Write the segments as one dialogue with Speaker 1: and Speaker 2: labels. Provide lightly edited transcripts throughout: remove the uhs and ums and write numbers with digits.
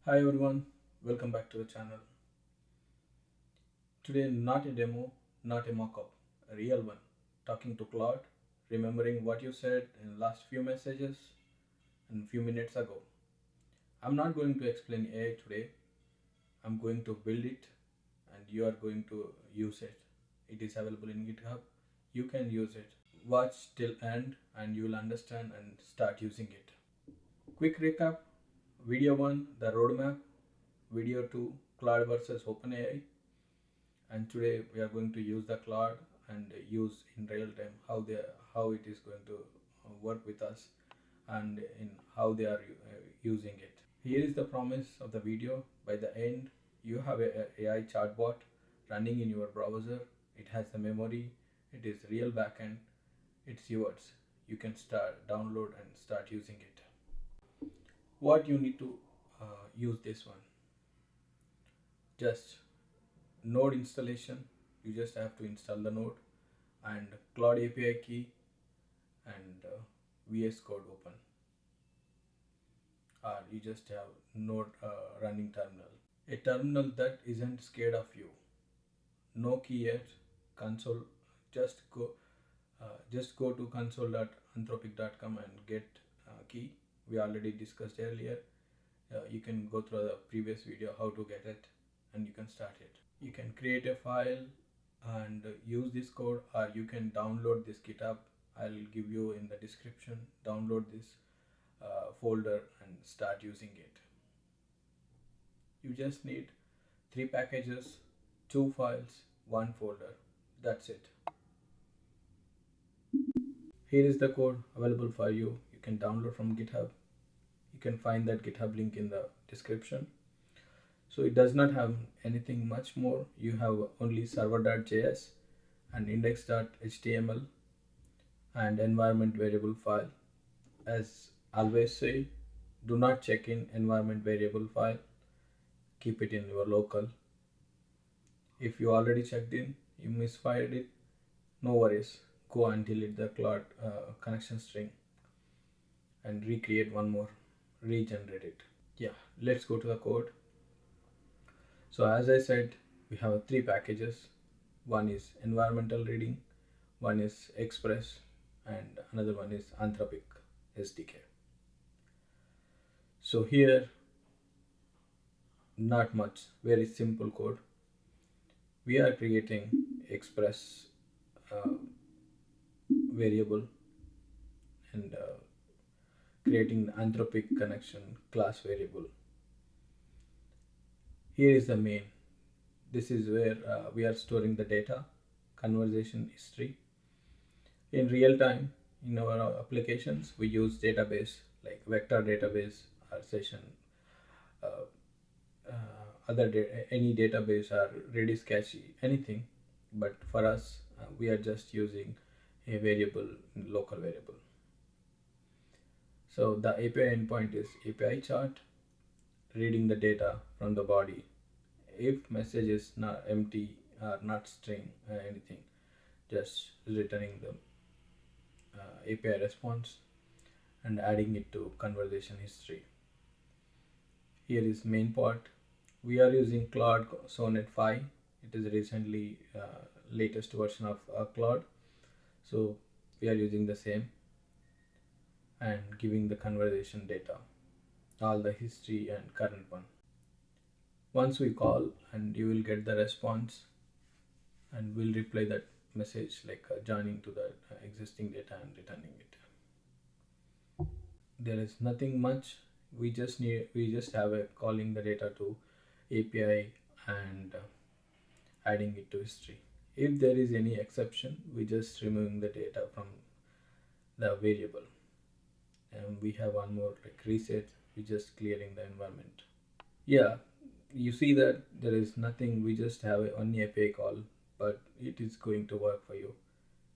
Speaker 1: Hi everyone, welcome back to the channel. Today, not a demo, not a mock-up, a real one. Talking to Claude, remembering what you said in the last few messages and few minutes ago. I'm not going to explain AI today. I'm going to build it and you are going to use it. It is available in GitHub. You can use it. Watch till end and you will understand and start using it. Quick recap. Video 1, the roadmap. Video 2, Claude versus OpenAI. And today we are going to use the Claude and use in real time how it is going to work with us and in how they are using it. Here is the promise of the video. By the end, you have a AI chatbot running in your browser. It has the memory. It is real backend. It's yours. You can start download and start using it. What you need to use this one? Just node installation. You just have to install the node and Claude API key and VS Code open, or you just have node running terminal. A terminal that isn't scared of you. No key yet. Console. Just go. Just go to console.anthropic.com and get key. We already discussed earlier. You can go through the previous video how to get it, and you can start it. You can create a file and use this code, or you can download this GitHub. I'll give you in the description. Download this folder and start using it. You just need 3 packages, 2 files, 1 folder. That's it. Here is the code available for you. You can download from GitHub. You can find that GitHub link in the description. So it does not have anything much more. You have only server.js and index.html and environment variable file. As always say, do not check in environment variable file. Keep it in your local. If you already checked in, you misfired it, no worries. Go and delete the Claude connection string and recreate one more, regenerate it. Yeah, let's go to the code. So as I said, we have 3 packages. One is environmental reading, one is express, and another one is Anthropic SDK. So here, not much, very simple code. We are creating express variable and creating the Anthropic connection class variable. Here is the main. This is where we are storing the data, conversation history. In real time, in our applications, we use database like vector database or session, uh, any database or Redis cache, anything. But for us, we are just using a variable, local variable. So the API endpoint is API chart, reading the data from the body. If message is not empty or not string anything, just returning the API response and adding it to conversation history. Here is main part. We are using Claude Sonnet 5. It is recently latest version of Claude. So we are using the same and giving the conversation data, all the history and current one. Once we call and you will get the response and we'll reply that message like joining to the existing data and returning it. There is nothing much. We just have a calling the data to API and adding it to history. If there is any exception, we just removing the data from the variable. And we have one more like reset. We just clearing the environment. Yeah, you see that there is nothing. We just have a only API call, but it is going to work for you.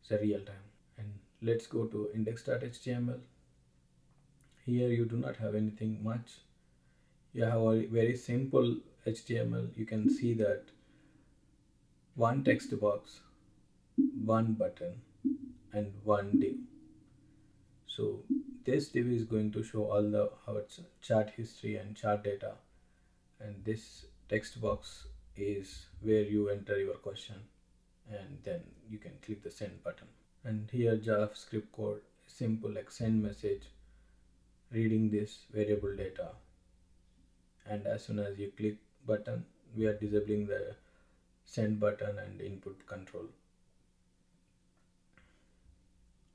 Speaker 1: It's a real time. And let's go to index.html. Here you do not have anything much. You have a very simple HTML. You can see that one text box, one button, and one div. So this div is going to show all our chart history and chart data. and this text box is where you enter your question, and then you can click the send button. And here JavaScript code, simple like send message, reading this variable data, and as soon as you click button, we are disabling the send button and input control.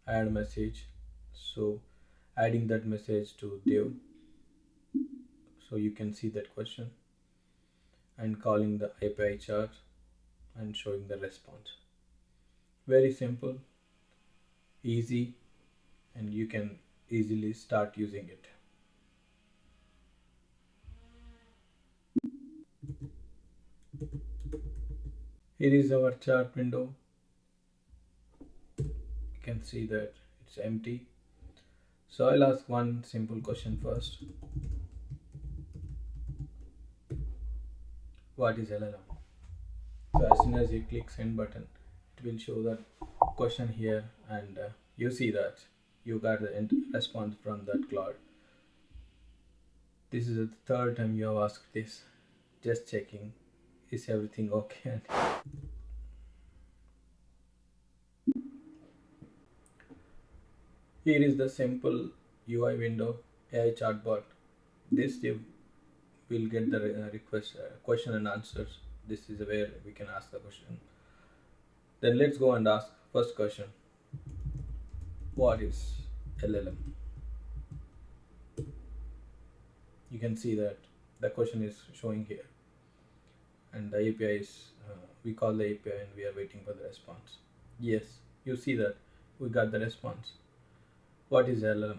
Speaker 1: Add message, so adding that message to div, so you can see that question, and calling the API chart and showing the response. Very simple, easy, and you can easily start using it. Here is our chart window. You can see that it's empty. So I'll ask one simple question first. What is LLM? So as soon as you click send button, it will show that question here, and you see that you got the response from that Claude. This is the third time you have asked this. Just checking, is everything okay? Here is the simple UI window, AI chatbot. This div will get the request, question and answers. This is where we can ask the question. Then let's go and ask first question. What is LLM? You can see that the question is showing here, and the API is, we call the API and we are waiting for the response. Yes, you see that we got the response. What is LLM?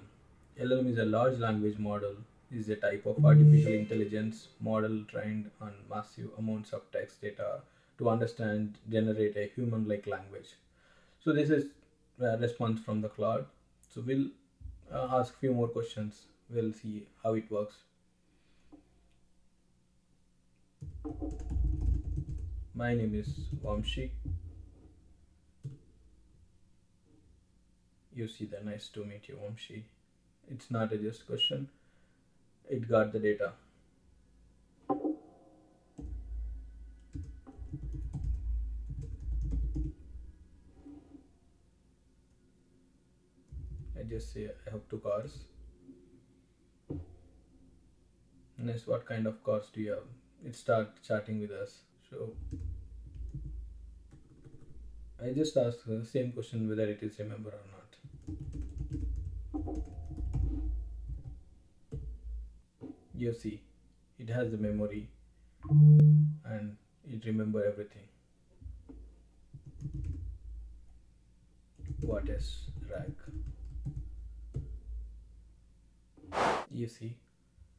Speaker 1: LLM is a large language model, is a type of artificial intelligence model trained on massive amounts of text data to understand, generate a human-like language. So this is a response from the Claude. So we'll ask few more questions. We'll see how it works. My name is Vamshi. You see the nice to meet you, Vamshi. It's not a just question. It got the data. I just say I have two cars. Next, what kind of cars do you have? It start chatting with us. So I just ask the same question whether it is remember or not. You see, it has the memory and it remember everything. What is RAG? You see,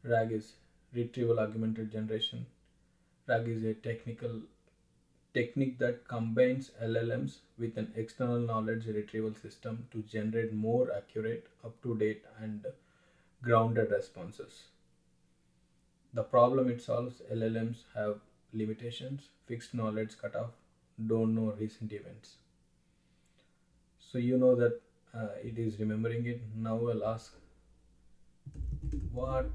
Speaker 1: RAG is retrieval augmented generation. RAG is a technique that combines LLMs with an external knowledge retrieval system to generate more accurate, up to date, and grounded responses. The problem it solves: LLMs have limitations, fixed knowledge cutoff, don't know recent events. So you know that it is remembering it. Now I'll ask what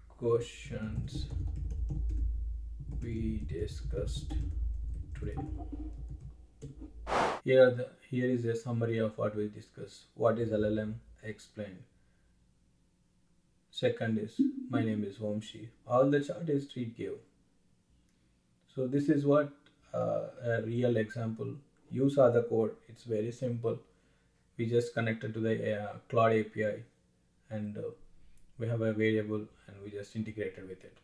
Speaker 1: questions we discussed today. Here is a summary of what we discussed. What is LLM? I explained. Second is my name is Vamshi. All the chart is treat give. So this is what a real example. You saw the code. It's very simple. We just connected to the Claude API, and we have a variable, and we just integrated with it.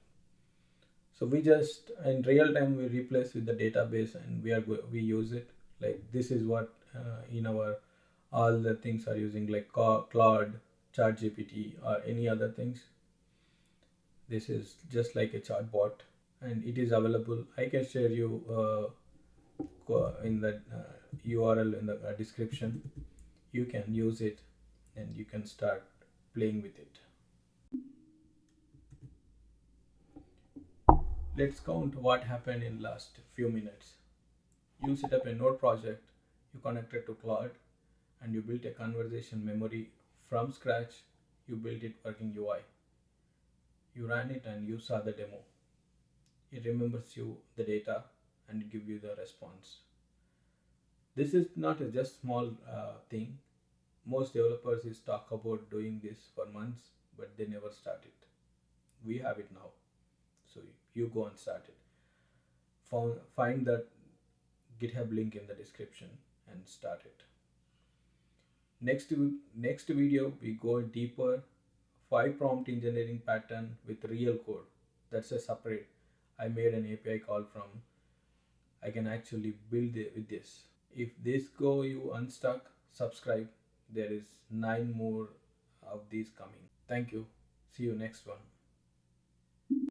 Speaker 1: So we just in real time we replace with the database, and we use it. Like this is what in our all the things are using, like Claude, ChatGPT, or any other things. This is just like a chatbot, and it is available. I can share you in the URL in the description. You can use it, and you can start playing with it. Let's count what happened in last few minutes. You set up a node project, you connected to Claude, and you built a conversation memory from scratch. You built it working UI. You ran it and you saw the demo. It remembers you the data and give you the response. This is not a just small thing. Most developers is talk about doing this for months, but they never start it. We have it now, so you go and start it. Find that GitHub link in the description and start it. Next video we go deeper. 5 prompt engineering pattern with real code. That's a separate. I made an API call from. I can actually build it with this. If this go you unstuck, subscribe. There is 9 more of these coming. Thank you. See you next one.